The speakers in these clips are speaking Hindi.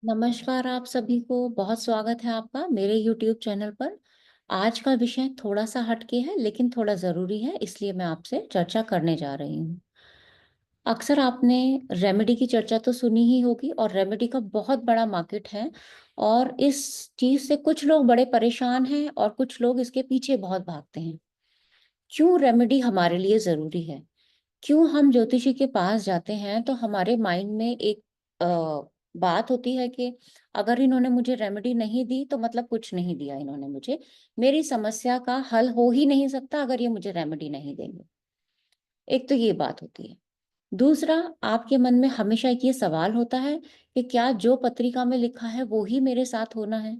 नमस्कार आप सभी को, बहुत स्वागत है आपका मेरे YouTube चैनल पर। आज का विषय थोड़ा सा हटके है लेकिन थोड़ा ज़रूरी है, इसलिए मैं आपसे चर्चा करने जा रही हूँ। अक्सर आपने रेमेडी की चर्चा तो सुनी ही होगी और रेमेडी का बहुत बड़ा मार्केट है और इस चीज़ से कुछ लोग बड़े परेशान हैं और कुछ लोग इसके पीछे बहुत भागते हैं। क्यों रेमेडी हमारे लिए ज़रूरी है? क्यों हम ज्योतिषी के पास जाते हैं तो हमारे माइंड में एक बात होती है कि अगर इन्होंने मुझे रेमेडी नहीं दी तो मतलब कुछ नहीं दिया इन्होंने मुझे, मेरी समस्या का हल हो ही नहीं सकता अगर ये मुझे रेमेडी नहीं देंगे। एक तो ये बात होती है। दूसरा, आपके मन में हमेशा एक ये सवाल होता है कि क्या जो पत्रिका में लिखा है वो ही मेरे साथ होना है?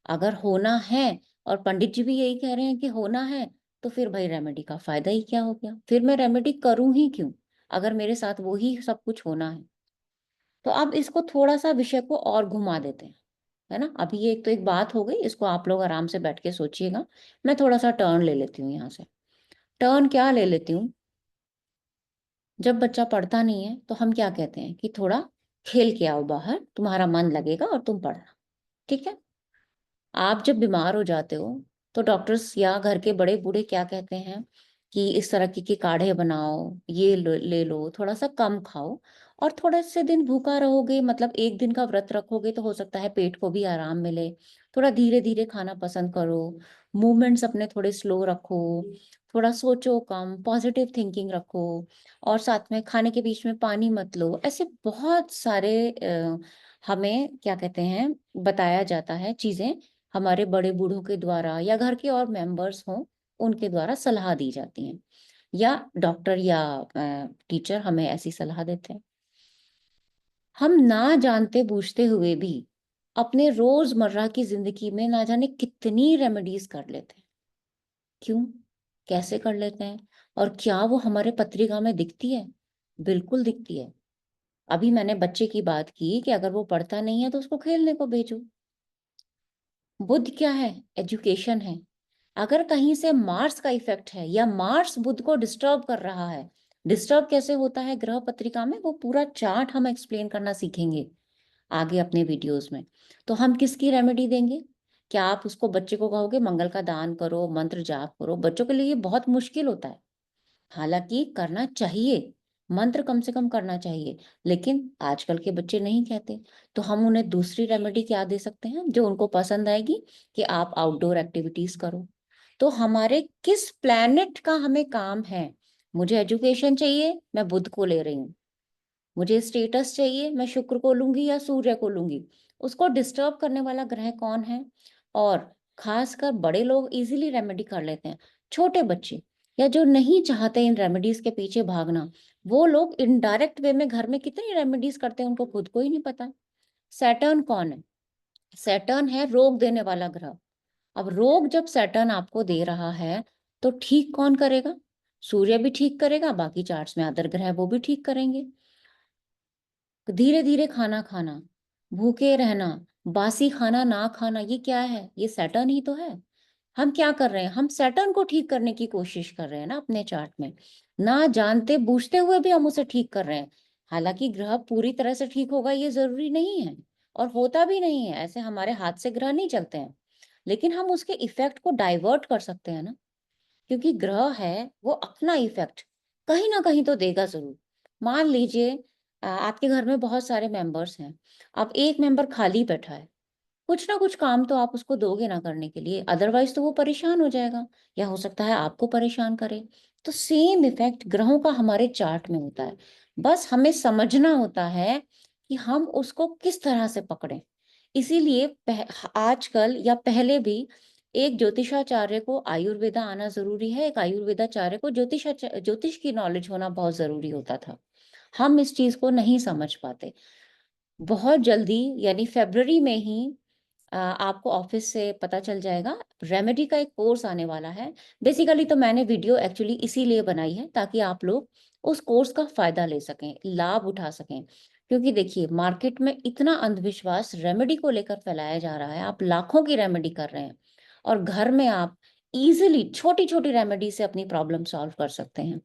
अगर होना है और पंडित जी भी यही कह रहे हैं कि होना है, तो फिर भाई रेमेडी का फ़ायदा ही क्या हो गया? फिर मैं रेमेडी करूँ ही क्यों? अगर मेरे साथ वो ही सब कुछ होना है। तो अब इसको थोड़ा-सा विषय को और घुमा देते हैं, है ना? अभी ये एक तो एक बात हो गई, इसको आप लोग आराम से बैठ के सोचिएगा। मैं थोड़ा-सा टर्न ले लेती हूँ यहाँ से। टर्न क्या ले लेती हूँ, जब बच्चा पढ़ता नहीं है, तो हम क्या कहते हैं कि थोड़ा खेल के आओ बाहर, तुम्हारा मन लगेगा और तुम पढ़ना, ठीक है? आप जब बीमार हो जाते हो, तो डॉक्टर्स या घर के बड़े-बूढ़े क्या कहते हैं कि इस तरह के काढ़े बनाओ, ये ले लो, थोड़ा-सा कम खाओ और थोड़े से दिन भूखा रहोगे, मतलब 1 दिन का व्रत रखोगे तो हो सकता है पेट को भी आराम मिले। थोड़ा धीरे-धीरे खाना पसंद करो, मूवमेंट्स अपने थोड़े स्लो रखो, थोड़ा सोचो कम, पॉजिटिव थिंकिंग रखो और साथ में खाने के बीच में पानी मत लो। ऐसे बहुत सारे हमें क्या कहते हैं बताया जाता है चीज़ें, हमारे बड़े बूढ़ों के द्वारा या घर के और मेंबर्स हों, उनके द्वारा सलाह दी जाती हैं या डॉक्टर या टीचर हमें ऐसी सलाह देते हैं। हम ना जानते बूझते हुए भी अपने रोज़मर्रा की ज़िंदगी में ना जाने कितनी रेमेडीज़ कर लेते हैं। क्यों? कैसे कर लेते हैं? और क्या वो हमारे पत्रिका में दिखती है? बिल्कुल दिखती है। अभी मैंने बच्चे की बात की कि अगर वो पढ़ता नहीं है तो उसको खेलने को भेजो। बुध क्या है? एजुकेशन है। अगर कहीं से मार्स का इफ़ेक्ट है या मार्स बुध को डिस्टर्ब कर रहा है, डिस्टर्ब कैसे होता है ग्रह पत्रिका में, वो पूरा चार्ट हम एक्सप्लेन करना सीखेंगे आगे अपने वीडियोज़ में। तो हम किसकी रेमेडी देंगे? क्या आप उसको बच्चे को कहोगे मंगल का दान करो, मंत्र जाप करो? बच्चों के लिए ये बहुत मुश्किल होता है। हालाँकि करना चाहिए, मंत्र कम से कम करना चाहिए, लेकिन आजकल के बच्चे नहीं कहते। तो हम उन्हें दूसरी रेमेडी क्या दे सकते हैं, जो उनको पसंद आएगी कि आप आउटडोर एक्टिविटीज़ करो। तो हमारे किस प्लैनेट का हमें काम है? मुझे एजुकेशन चाहिए, मैं बुध को ले रही हूँ। मुझे स्टेटस चाहिए, मैं शुक्र को लूँगी या सूर्य को लूँगी। उसको डिस्टर्ब करने वाला ग्रह कौन है? और ख़ासकर बड़े लोग ईज़िली रेमेडी कर लेते हैं। छोटे बच्चे या जो नहीं चाहते इन रेमेडीज़ के पीछे भागना, वो लोग इनडायरेक्ट वे में घर में कितनी रेमेडीज़ करते हैं, उनको खुद को ही नहीं पता। सैटर्न कौन है? सैटर्न है रोग देने वाला ग्रह। अब रोग जब सैटर्न आपको दे रहा है, तो ठीक कौन करेगा? सूर्य भी ठीक करेगा, बाकी चार्ट्स में अदर ग्रह वो भी ठीक करेंगे। धीरे-धीरे खाना खाना, भूखे रहना, बासी खाना ना खाना, ये क्या है? ये सैटर्न ही तो है। हम क्या कर रहे हैं? हम सैटर्न को ठीक करने की कोशिश कर रहे हैं ना अपने चार्ट में। ना जानते बूझते हुए भी हम उसे ठीक कर रहे हैं। हालाँकि ग्रह पूरी तरह से ठीक होगा ये ज़रूरी नहीं है और होता भी नहीं है, ऐसे हमारे हाथ से ग्रह नहीं चलते हैं। लेकिन हम उसके इफ़ेक्ट को डाइवर्ट कर सकते हैं ना, क्योंकि ग्रह है वो अपना इफ़ेक्ट कहीं न कहीं तो देगा ज़रूर। मान लीजिए आपके घर में बहुत सारे मेंबर्स हैं, अब एक मेंबर खाली बैठा है, कुछ ना कुछ काम तो आप उसको दोगे ना करने के लिए, अदरवाइज़ तो वो परेशान हो जाएगा या हो सकता है आपको परेशान करे। तो सेम इफ़ेक्ट ग्रहों का हमारे चार्ट में होता है। बस हमें समझना होता है कि हम उसको किस तरह से पकड़ें। इसीलिए आजकल या पहले भी एक ज्योतिषाचार्य को आयुर्वेदा आना ज़रूरी है, एक आयुर्वेदाचार्य को ज्योतिष की नॉलेज होना बहुत ज़रूरी होता था। हम इस चीज़ को नहीं समझ पाते। बहुत जल्दी यानी फ़रवरी में ही आपको ऑफ़िस से पता चल जाएगा, रेमेडी का एक कोर्स आने वाला है। बेसिकली तो मैंने वीडियो एक्चुअली इसीलिए बनाई है ताकि आप लोग उस कोर्स का फ़ायदा ले सकें, लाभ उठा सकें। क्योंकि देखिए मार्केट में इतना अंधविश्वास रेमेडी को लेकर फैलाया जा रहा है, आप लाखों की रेमेडी कर रहे हैं और घर में आप ईज़िली छोटी-छोटी रेमेडी से अपनी प्रॉब्लम सॉल्व कर सकते हैं।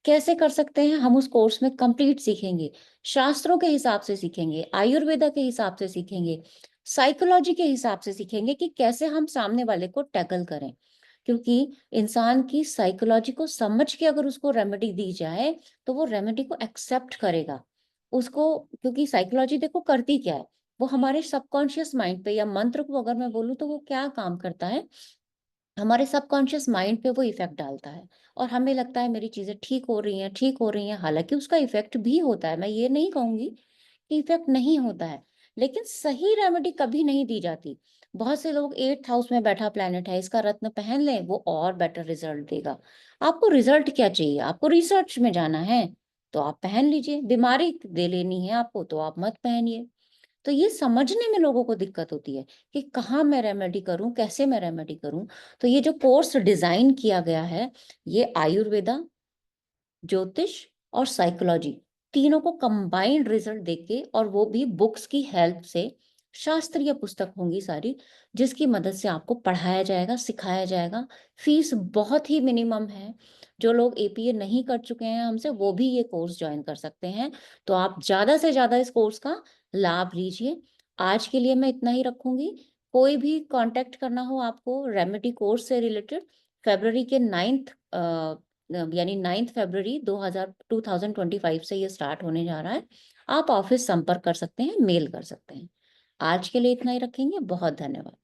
कैसे कर सकते हैं? हम उस कोर्स में कंप्लीट सीखेंगे, शास्त्रों के हिसाब से सीखेंगे, आयुर्वेदा के हिसाब से सीखेंगे, साइकोलॉजी के हिसाब से सीखेंगे कि कैसे हम सामने वाले को टैकल करें। क्योंकि इंसान की साइकोलॉजी को समझ के अगर उसको रेमेडी दी जाए, तो वो रेमेडी को एक्सेप्ट करेगा। उसको, क्योंकि साइकोलॉजी देखो करती क्या है, वो हमारे सबकॉन्शियस माइंड पे, या मंत्र को अगर मैं बोलूँ तो वो क्या काम करता है, हमारे सबकॉन्शियस माइंड पे वो इफेक्ट डालता है और हमें लगता है मेरी चीजें ठीक हो रही हैं, ठीक हो रही हैं, हालांकि उसका इफेक्ट भी होता है। मैं ये नहीं कहूंगी कि इफेक्ट नहीं होता है, लेकिन सही रेमेडी कभी नहीं दी जाती। बहुत से लोग 8th हाउस में बैठा प्लेनेट है, इसका रत्न पहन लें वो और बेटर रिजल्ट देगा। आपको रिजल्ट क्या चाहिए? आपको रिसर्च में जाना है तो आप पहन लीजिए, बीमारी दे लेनी है आपको तो आप मत पहनिए। तो ये समझने में लोगों को दिक्कत होती है कि कहाँ मैं रेमेडी करूं, कैसे मैं रेमेडी करूं। तो ये जो कोर्स डिजाइन किया गया है, ये आयुर्वेदा, ज्योतिष और साइकोलॉजी, तीनों को कंबाइंड रिजल्ट देके, और वो भी बुक्स की हेल्प से, शास्त्रीय पुस्तक होंगी सारी, जिसकी मदद से आपको पढ़ाया जाएगा, सिखाया जाएगा। फीस बहुत ही मिनिमम है। जो लोग एपीए नहीं कर चुके हैं हमसे, वो भी ये कोर्स ज्वाइन कर सकते हैं। तो आप ज्यादा से ज्यादा इस कोर्स का लाभ लीजिए। आज के लिए मैं इतना ही रखूंगी। कोई भी कांटेक्ट करना हो आपको रेमेडी कोर्स से रिलेटेड, फेब्रवरी के 9th, यानी 9 फरवरी 2025 से ये स्टार्ट होने जा रहा है। आप ऑफिस संपर्क कर सकते हैं, मेल कर सकते हैं। आज के लिए इतना ही रखेंगे। बहुत धन्यवाद।